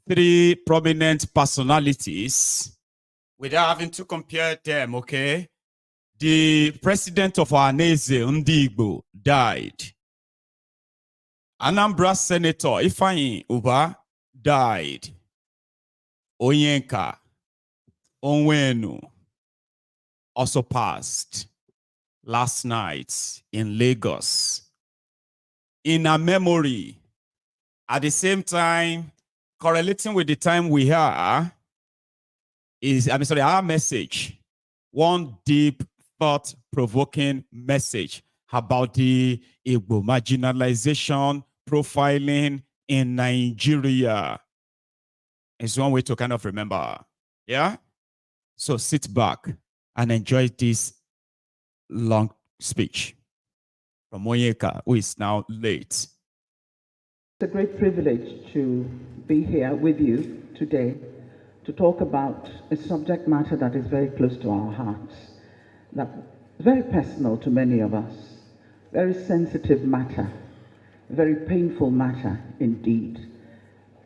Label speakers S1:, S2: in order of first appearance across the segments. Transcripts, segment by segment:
S1: three prominent personalities without having to compare them, okay? The president of our nation, Igbo, died. Anambra Senator Ifeanyi Uba died. Onyeka, Onwenu also passed last night in Lagos. In our memory, at the same time, correlating with the time we are, our message, one deep, thought-provoking message about the Igbo marginalization, profiling in Nigeria. It's one way to kind of remember. Yeah? So sit back and enjoy this long speech from Onyeka, who is now late.
S2: It's a great privilege to be here with you today to talk about a subject matter that is very close to our hearts, that is very personal to many of us, very sensitive matter, very painful matter indeed.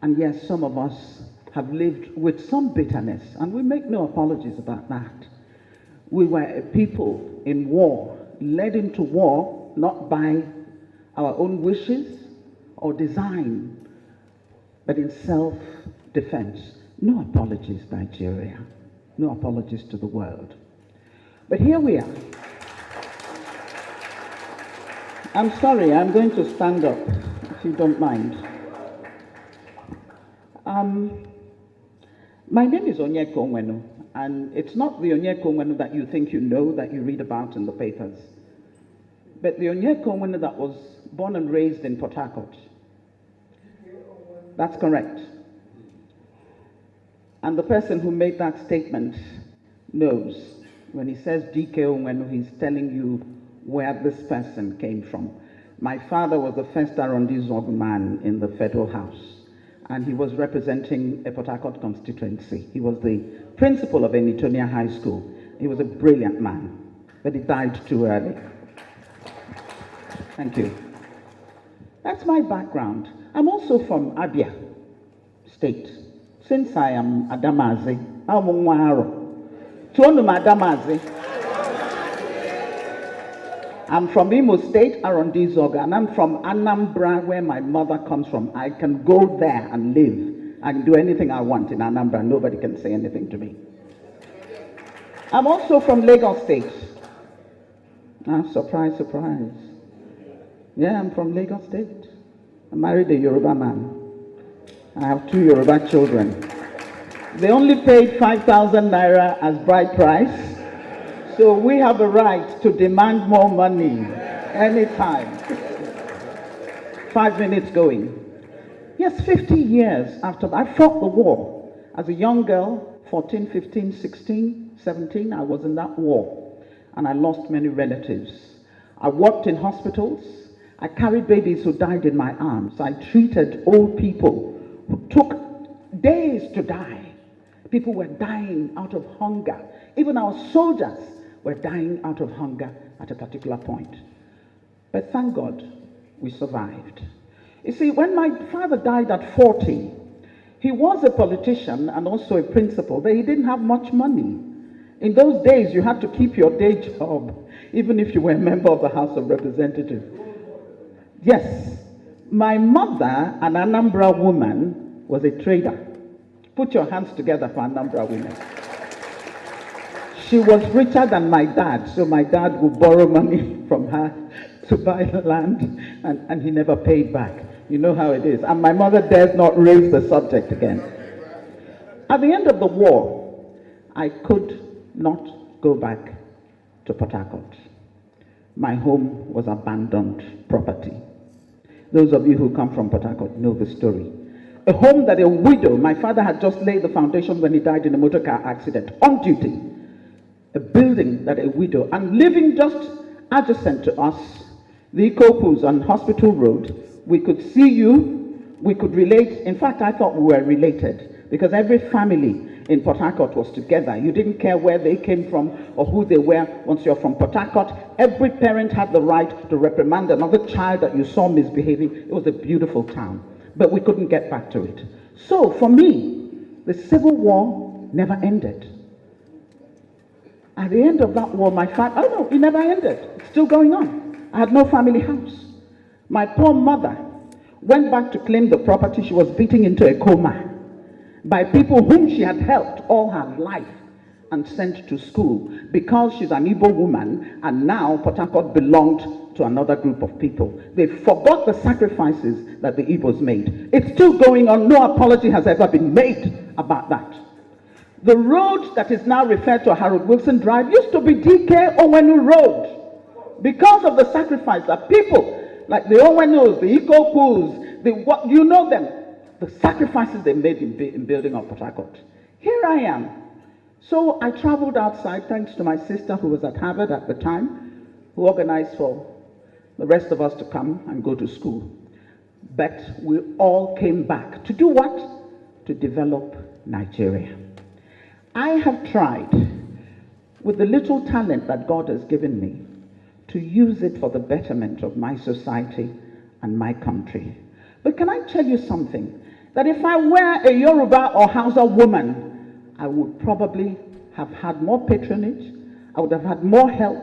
S2: And yes, some of us have lived with some bitterness, and we make no apologies about that. We were a people in war, led into war not by our own wishes or design, but in self-defense. No apologies, Nigeria. No apologies to the world. But here we are. I'm sorry, I'm going to stand up, if you don't mind. My name is Onyeka Onwenu, and it's not the Onyeka Onwenu that you think you know, that you read about in the papers, but the Onyeka Onwenu that was born and raised in Port Harcourt. That's correct. And the person who made that statement knows. When he says DK Onwenu, he's telling you where this person came from. My father was the first arrondissement man in the Federal House, and he was representing a Port Harcourt constituency. He was the principal of Enitonia High School. He was a brilliant man, but he died too early. Thank you. That's my background. I'm also from Abia State. Since I am Adamazi, I'm Onwaro. Adamazi. I'm from Imo State, Arondizog, and I'm from Anambra, where my mother comes from. I can go there and live. I can do anything I want in Anambra. Nobody can say anything to me. I'm also from Lagos State. Surprise, surprise. Yeah, I'm from Lagos State. I married a Yoruba man. I have 2 Yoruba children. They only paid 5,000 naira as bride price. So we have a right to demand more money anytime. 5 minutes going. Yes, 50 years after I fought the war. As a young girl, 14, 15, 16, 17, I was in that war. And I lost many relatives. I worked in hospitals. I carried babies who died in my arms. I treated old people who took days to die. People were dying out of hunger. Even our soldiers were dying out of hunger at a particular point. But thank God, we survived. You see, when my father died at 40, he was a politician and also a principal, but he didn't have much money. In those days, you had to keep your day job, even if you were a member of the House of Representatives. Yes, my mother, an Anambra woman, was a trader. Put your hands together for Anambra women. She was richer than my dad, so my dad would borrow money from her to buy the land, and he never paid back. You know how it is. And my mother dares not raise the subject again. At the end of the war, I could not go back to Port Harcourt. My home was abandoned property. Those of you who come from Port Harcourt know the story. A home that a widow, my father had just laid the foundation when he died in a motor car accident, on duty. A building that a widow, and living just adjacent to us, the Ikopus on Hospital Road, we could see you, we could relate. In fact, I thought we were related because every family in Port Harcourt was together. You didn't care where they came from or who they were. Once you're from Port Harcourt, every parent had the right to reprimand another child that you saw misbehaving. It was a beautiful town, but we couldn't get back to it. So for me, the Civil War never ended. At the end of that war, my family, oh no, it never ended. It's still going on. I had no family house. My poor mother went back to claim the property she was beating into a coma by people whom she had helped all her life and sent to school because she's an Igbo woman and now Port Harcourt belonged to another group of people. They forgot the sacrifices that the Igbos made. It's still going on. No apology has ever been made about that. The road that is now referred to Harold Wilson Drive used to be DK Onwenu Road because of the sacrifice that people like the Onwenus, the Ikokus, you know them, the sacrifices they made in building up Port Harcourt. Here I am. So I traveled outside thanks to my sister who was at Harvard at the time, who organized for the rest of us to come and go to school. But we all came back to do what? To develop Nigeria. I have tried, with the little talent that God has given me, to use it for the betterment of my society and my country. But can I tell you something? That if I were a Yoruba or Hausa woman, I would probably have had more patronage, I would have had more help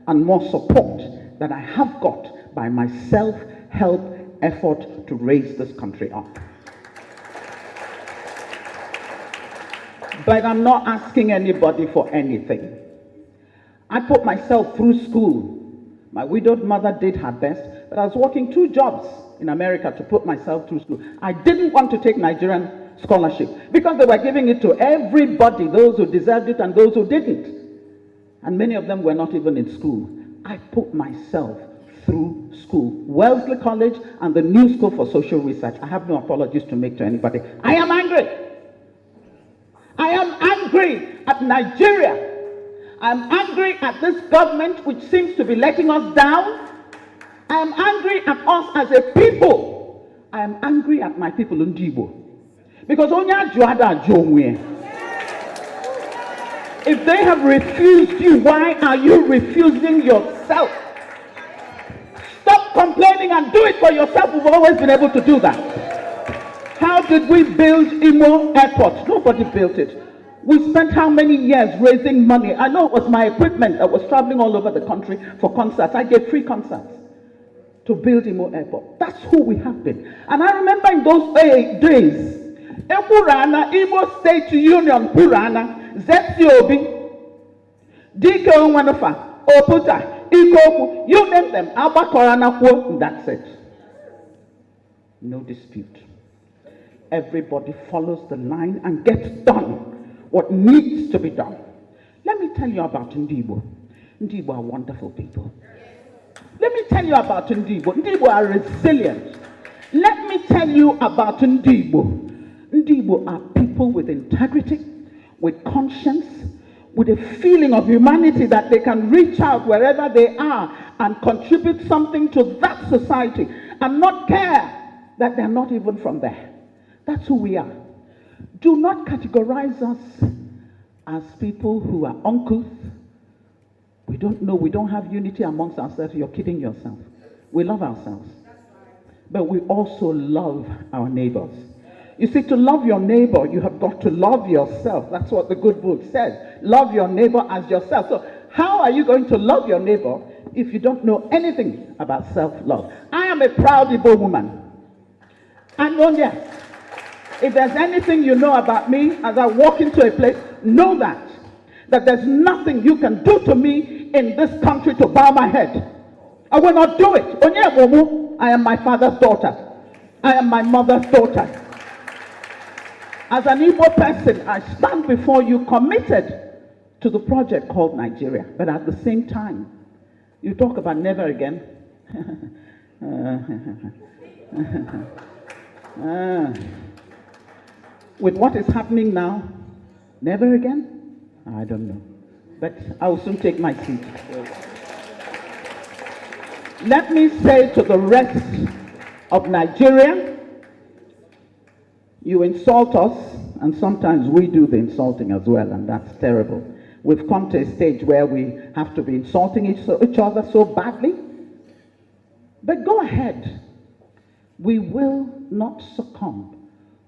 S2: and more support than I have got by my self-help effort to raise this country up. But I'm not asking anybody for anything. I put myself through school. My widowed mother did her best, but I was working 2 jobs in America to put myself through school. I didn't want to take Nigerian scholarship because they were giving it to everybody, those who deserved it and those who didn't. And many of them were not even in school. I put myself through school. Wellesley College and the New School for Social Research. I have no apologies to make to anybody. I am angry. I am angry at Nigeria. I am angry at this government which seems to be letting us down. I am angry at us as a people. I am angry at my people in Igbo. Because if they have refused you, why are you refusing yourself? Stop complaining and do it for yourself. We've always been able to do that. How did we build Imo Airport? Nobody built it. We spent how many years raising money? I know it was my equipment that was traveling all over the country for concerts. I gave free concerts to build Imo Airport. That's who we have been. And I remember in those days, Purana, Igbo State Union, Purana, Zetiobi, Dike Onwenu, Oputa, Ikoku, you name them, Abba Korana, and that's it. No dispute. Everybody follows the line and gets done what needs to be done. Let me tell you about Ndibo. Ndibo are wonderful people. Let me tell you about Ndibo. Ndibo are resilient. Let me tell you about Ndibo. Ndibo are people with integrity, with conscience, with a feeling of humanity that they can reach out wherever they are and contribute something to that society and not care that they're not even from there. That's who we are. Do not categorize us as people who are uncouth. We don't know, we don't have unity amongst ourselves. You're kidding yourself. We love ourselves. But we also love our neighbors. You see, to love your neighbor, you have got to love yourself. That's what the good book says. Love your neighbor as yourself. So how are you going to love your neighbor if you don't know anything about self-love? I am a proud Igbo woman. And yes, if there's anything you know about me as I walk into a place, know that there's nothing you can do to me in this country to bow my head. I will not do it. I am my father's daughter. I am my mother's daughter. As an Igbo person, I stand before you committed to the project called Nigeria. But at the same time, you talk about never again. With what is happening now, never again? I don't know. But I will soon take my seat. Let me say to the rest of Nigeria, you insult us, and sometimes we do the insulting as well, and that's terrible. We've come to a stage where we have to be insulting each other so badly. But go ahead. We will not succumb.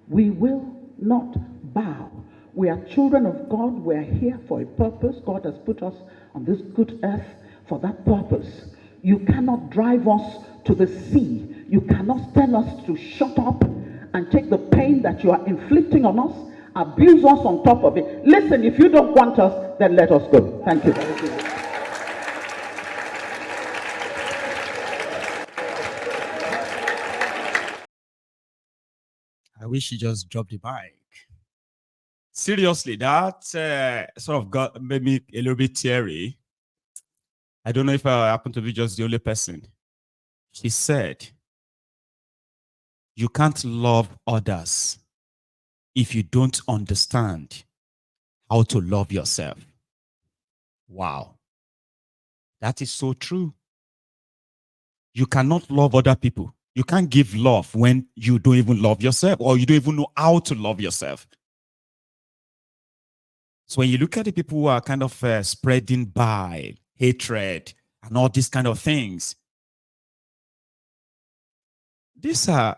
S2: We will not bow. We are children of God. We are here for a purpose. God has put us on this good earth for that purpose. You cannot drive us to the sea. You cannot tell us to shut up and take the pain that you are inflicting on us, abuse us on top of it. Listen, if you don't want us, then let us go. Thank you.
S1: I wish he just dropped the mic. Seriously, that sort of made me a little bit teary. I don't know if I happen to be just the only person. She said, you can't love others if you don't understand how to love yourself. Wow. That is so true. You cannot love other people. You can't give love when you don't even love yourself, or you don't even know how to love yourself. So when you look at the people who are kind of spreading bile, hatred, and all these kind of things, these are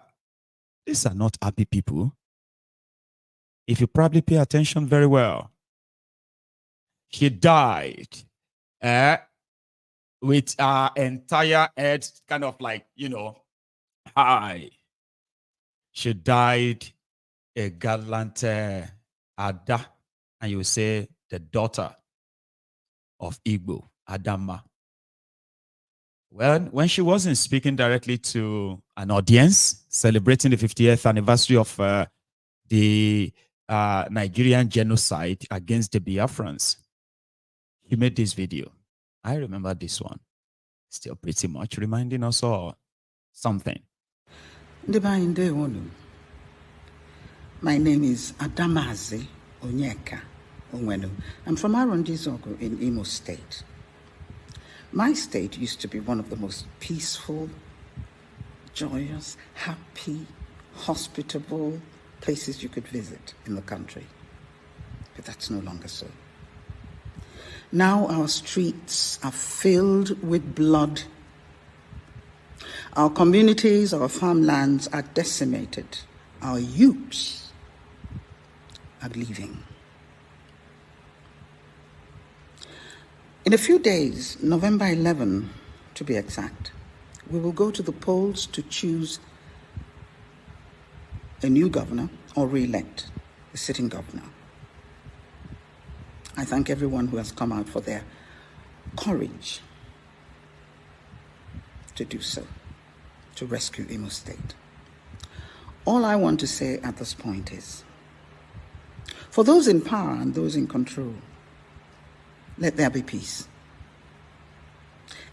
S1: not happy people. If you probably pay attention very well, she died with her entire head kind of like, high. She died a gallant Ada, and you say the daughter of Igbo, Adama. Well, when she wasn't speaking directly to an audience celebrating the 50th anniversary of the Nigerian genocide against the Biafrans, she made this video. I remember this one. Still pretty much reminding us all something.
S3: My name is Adamazi Onyeka Onwenu. I'm from Arondizogo in Imo State. My state used to be one of the most peaceful, joyous, happy, hospitable places you could visit in the country. But that's no longer so. Now our streets are filled with blood. Our communities, our farmlands are decimated. Our youths are leaving. In a few days, November 11 to be exact, we will go to the polls to choose a new governor or re-elect the sitting governor. I thank everyone who has come out for their courage to do so, to rescue Imo State. All I want to say at this point is, for those in power and those in control, let there be peace.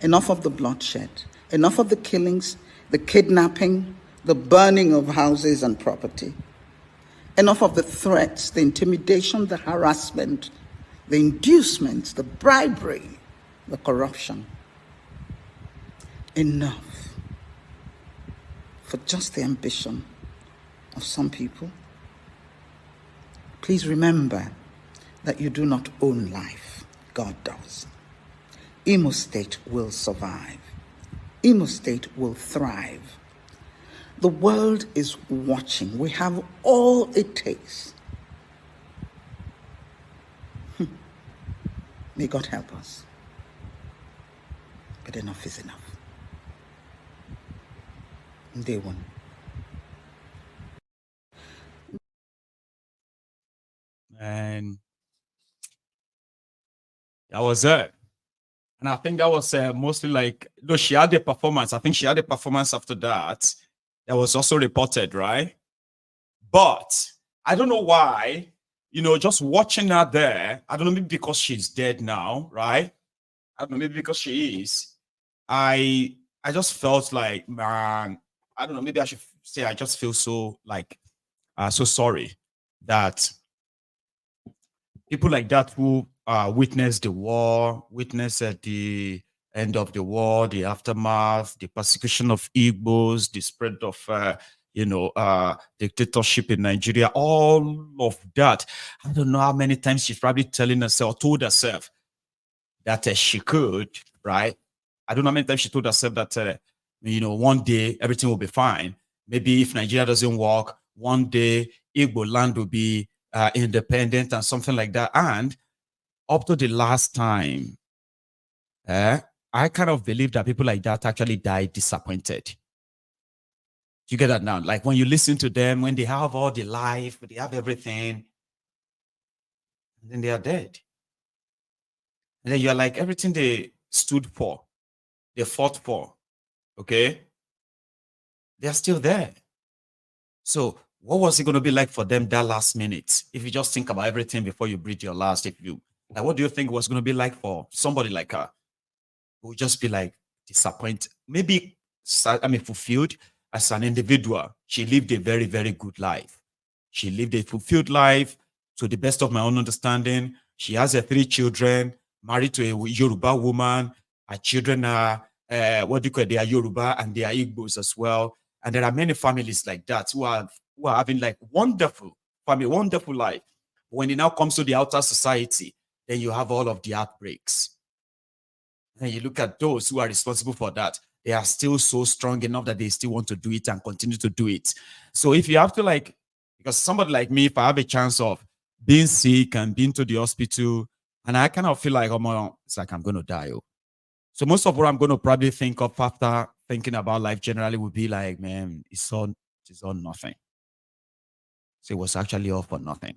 S3: Enough of the bloodshed, enough of the killings, the kidnapping, the burning of houses and property. Enough of the threats, the intimidation, the harassment, the inducements, the bribery, the corruption. Enough for just the ambition of some people. Please remember that you do not own life. God does. Imo State will survive. Imo State will thrive. The world is watching. We have all it takes. May God help us. But enough is enough. Day one.
S1: And that was it. And I think that was mostly like, though she had a performance. I think she had a performance after that. That was also reported, right? But I don't know why, just watching her there, I don't know, maybe because she's dead now, right? I don't know, maybe because she is. I just felt like, man, I don't know, maybe I should say I just feel so like, so sorry that people like that who witnessed the war, witnessed the end of the war, the aftermath, the persecution of Igbos, the spread of, dictatorship in Nigeria, all of that. I don't know how many times she's probably telling herself, told herself that she could, right? I don't know how many times she told herself that, one day everything will be fine. Maybe if Nigeria doesn't work, one day Igbo land will be independent and something like that. And up to the last time, I kind of believe that people like that actually die disappointed. You get that now? Like when you listen to them, when they have all the life, they have everything, and then they are dead. And then you're like, everything they stood for, they fought for, okay? They're still there. So what was it going to be like for them that last minute? If you just think about everything before you breathe your last, like, what do you think it was going to be like for somebody like her? Who would just be like disappointed, maybe, fulfilled as an individual. She lived a very, very good life. She lived a fulfilled life to the best of my own understanding. She has 3 children, married to a Yoruba woman. Her children are, they are Yoruba and they are Igbos as well. And there are many families like that who are having like wonderful family, wonderful life. When it now comes to the outer society, then you have all of the outbreaks. And you look at those who are responsible for that, they are still so strong enough that they still want to do it and continue to do it. So if you have to because somebody like me, if I have a chance of being sick and being to the hospital, and I kind of feel like, it's like I'm going to die. So most of what I'm going to probably think of after thinking about life generally would be like, man, it's all nothing. So it was actually all for nothing.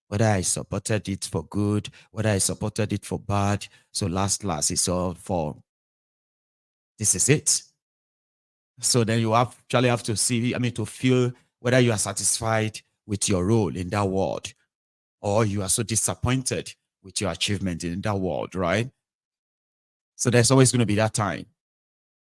S1: Whether I supported it for good, whether I supported it for bad. So last, it's all for, this is it. So then you actually have to see, to feel whether you are satisfied with your role in that world or you are so disappointed with your achievement in that world, right? So there's always going to be that time.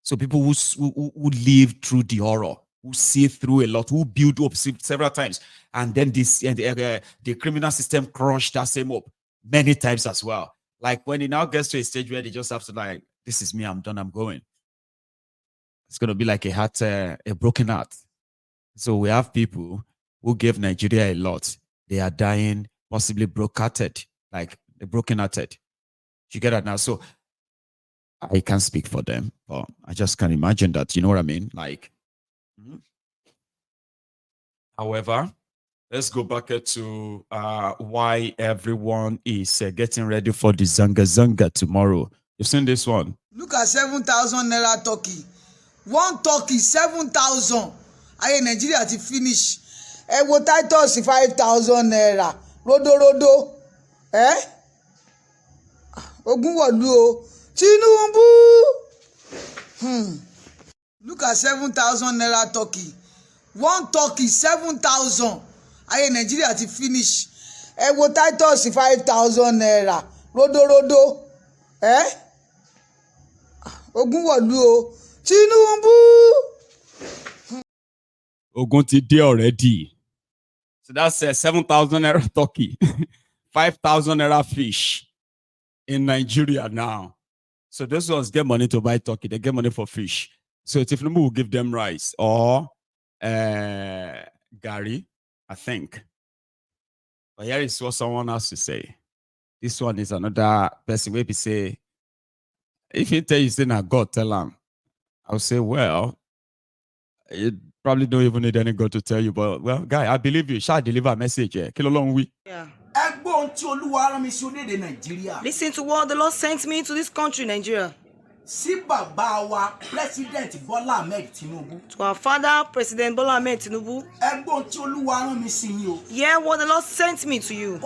S1: So people who live through the horror, who see through a lot, who build up several times, and then the criminal system crushed that same up many times as well. Like when it now gets to a stage where they just have to like, this is me, I'm done, I'm going. It's going to be like a broken heart. So we have people who gave Nigeria a lot. They are dying, possibly broken-hearted, like they're broken-hearted. You get that now? So I can't speak for them, but I just can't imagine that. You know what I mean? Like, however, let's go back to why everyone is getting ready for the Zanga tomorrow. You've seen this one?
S4: Look at 7,000 naira turkey. One turkey, 7,000. Ayé Nigeria ti finish. Ẹ wo Titus 5,000 naira. Rodo. Ogunwolu o. Tinubu. Look at 7,000 naira turkey. One turkey, 7,000. Ayé Nigeria ti finish. Ẹ wo Titus 5,000 naira. Rodo. Ogunwolu o. Tinubu.
S1: Ogun ti dé already. So that's 7,000 naira turkey, 5,000 naira fish in Nigeria now. So those ones get money to buy turkey, they get money for fish. So Tinubu will give them rice or gari, I think. But here is what someone has to say. This one is another person where we say, if he tell you, say, now God tell him, I'll say, well, you probably don't even need any God to tell you, but well, guy, I believe you. Shall deliver a message. Kill along we.
S4: Yeah.
S5: Listen to what the Lord sent me to this country, Nigeria.
S4: President Bola Ahmed Tinubu.
S5: To our father, President Bola Ahmed Tinubu. Hear what the Lord sent me to you.
S4: The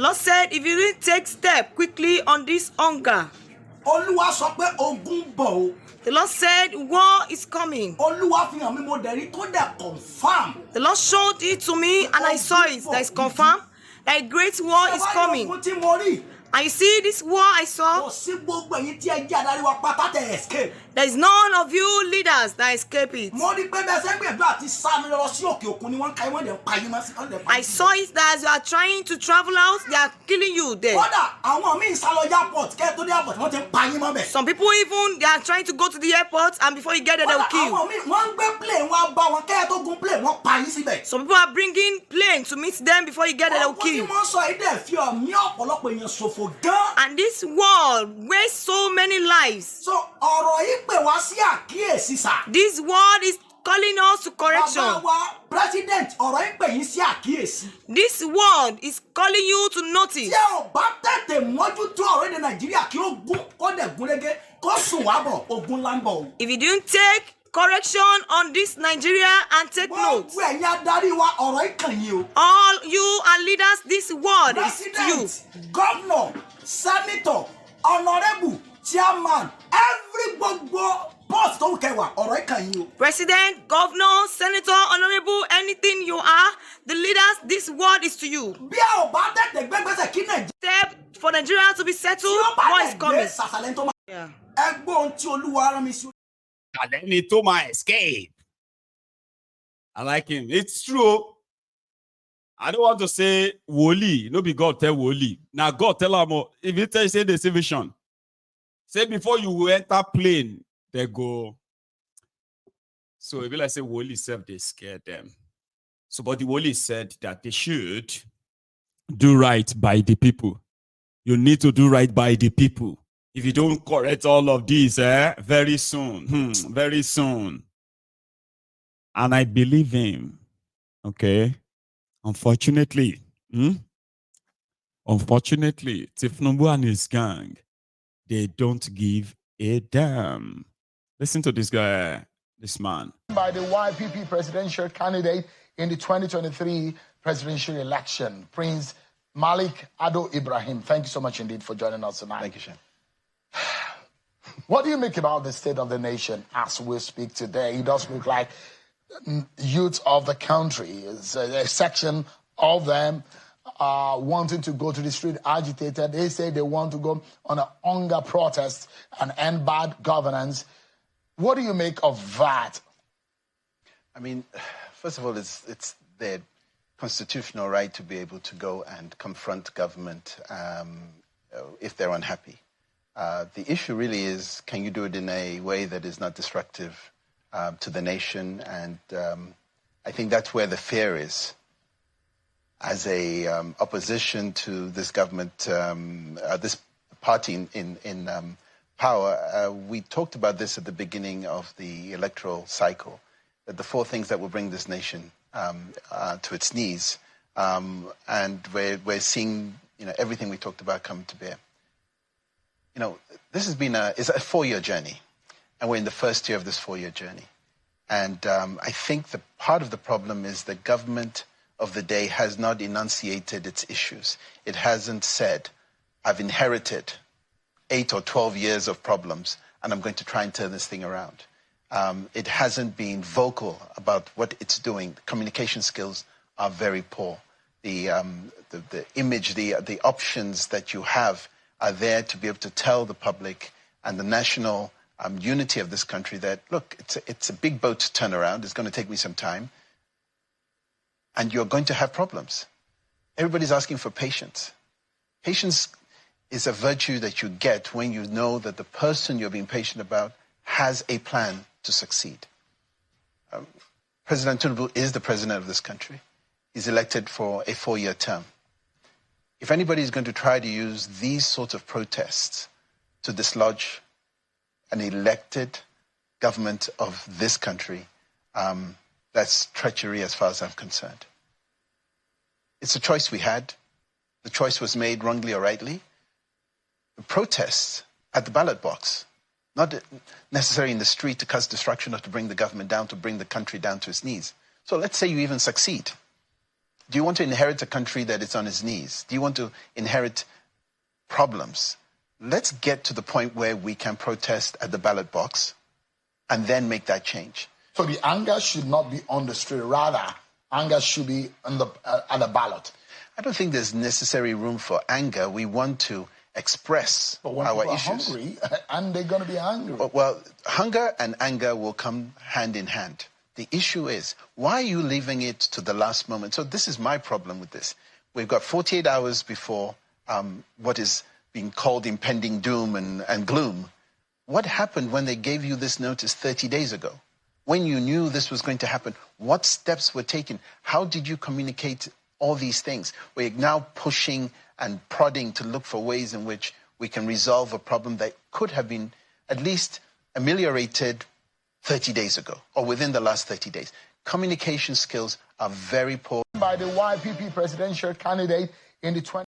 S5: Lord said, if you didn't take step quickly on this hunger, the Lord said, war is coming. The Lord showed it to me and I saw it. That is confirmed. That a great war is coming. And you see this war I saw? There is none of you leaders that escape it. I saw it that as you are trying to travel out, they are killing you there. Some people even, they are trying to go to the airport and before you get there, they will kill you. Some people are bringing plane to meet them before you get there, they will kill you. And this world wastes so many lives.
S6: So ọ̀rọ̀ yìí pè wá sí àkíyèsí sà.
S5: This world is calling us to correction.
S6: Bàbá wa president ọ̀rọ̀ yìí pè yín sí àkíyèsí.
S5: This world is calling you to notice.
S6: Tí ẹ ò bá tètè mójútó ọ̀rọ̀ èdè Nàìjíríà kí ó gún kó dẹ̀ gúnrégé kó sùn wá bọ̀ ogun láńbọ̀ o.
S5: If you don't take correction on this Nigeria and take notes,
S6: Gbogbo ẹ̀yin adarí wa ọ̀rọ̀ yìí kàn yín o.
S5: all you are leaders, this word is to you.
S6: President, governor, senator, honorable, chairman, every gbogbo post tó kẹwàá ọ̀rọ̀ yìí kàn yín o.
S5: President, governor, senator, honorable, anything you are, the leaders, this word is to you.
S6: Bí a ò bá tètè gbégbèsè kí Nàìjíríà
S5: Step for Nigeria to be settled,
S6: tí ó bá
S5: what
S6: tẹ̀
S5: is
S6: gbé
S5: coming?
S6: sàṣàlẹ̀ tó máa.
S5: Yeah.
S6: Ẹ gbọ́ ohun tí Olúwa rán mi sí.
S1: Aleni to my escape. I like him. It's true. I don't want to say Woli. No be God tell Woli. Now God tell him, if you tell say the vision, say before you enter plane, they go. So if you like say Woli self, they scare them. So but the Woli said that they should do right by the people. You need to do right by the people. If you don't correct all of these, very soon, very soon. And I believe him, okay? Unfortunately, Tifnumbu and his gang, they don't give a damn. Listen to this guy, this man.
S7: By the YPP presidential candidate in the 2023 presidential election, Prince Malik Ado Ibrahim. Thank you so much indeed for joining us tonight.
S8: Thank you, Shane.
S7: What do you make about the state of the nation as we speak today? It does look like youth of the country, a section of them wanting to go to the street agitated. They say they want to go on a hunger protest and end bad governance. What do you make of that?
S8: I mean, first of all, it's their constitutional right to be able to go and confront government if they're unhappy. The issue really is, can you do it in a way that is not destructive to the nation? And I think that's where the fear is. As a opposition to this government, this party in power, we talked about this at the beginning of the electoral cycle, that the 4 things that will bring this nation to its knees, and we're seeing everything we talked about come to bear. This has been it's a 4-year journey, and we're in the first year of this 4-year journey. And I think the part of the problem is the government of the day has not enunciated its issues. It hasn't said, I've inherited 8 or 12 years of problems, and I'm going to try and turn this thing around. It hasn't been vocal about what it's doing. The communication skills are very poor. The image, the options that you have are there to be able to tell the public and the national unity of this country that, look, it's a big boat to turn around. It's going to take me some time. And you're going to have problems. Everybody's asking for patience. Patience is a virtue that you get when you know that the person you're being patient about has a plan to succeed. President Tinubu is the president of this country. He's elected for a 4-year term. If anybody is going to try to use these sorts of protests to dislodge an elected government of this country, that's treachery as far as I'm concerned. It's a choice we had. The choice was made wrongly or rightly. The protests at the ballot box, not necessarily in the street to cause destruction or to bring the government down, to bring the country down to its knees. So let's say you even succeed. Do you want to inherit a country that is on its knees? Do you want to inherit problems? Let's get to the point where we can protest at the ballot box and then make that change.
S7: So the anger should not be on the street. Rather, anger should be at the ballot.
S8: I don't think there's necessary room for anger. We want to express
S7: But when
S8: our
S7: people
S8: issues.
S7: are hungry, and they're going to be angry.
S8: Well, hunger and anger will come hand in hand. The issue is, why are you leaving it to the last moment? So this is my problem with this. We've got 48 hours before what is being called impending doom and gloom. What happened when they gave you this notice 30 days ago? When you knew this was going to happen, what steps were taken? How did you communicate all these things? We're now pushing and prodding to look for ways in which we can resolve a problem that could have been at least ameliorated 30 days ago or within the last 30 days. Communication skills are very poor.
S7: By the YPP presidential candidate in the 20.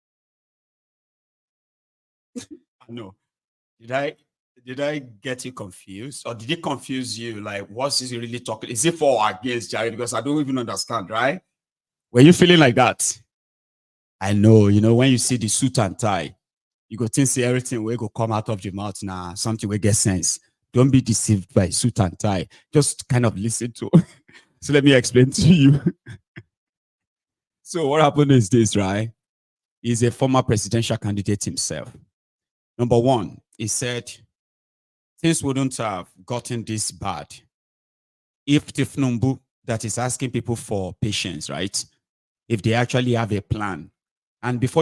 S1: No. Did I get you confused? Or did it confuse you? Like, what's he really talking? Is it for or against Jerry? Because I don't even understand, right? Were you feeling like that? I know, when you see the suit and tie, you go think say everything will go come out of your mouth now, something will get sense. Don't be deceived by suit and tie. Just kind of listen to. So let me explain to you. So what happened is this, right? He's a former presidential candidate himself. Number one, he said things wouldn't have gotten this bad if Tifnumbu, that is asking people for patience, right? If they actually have a plan. And before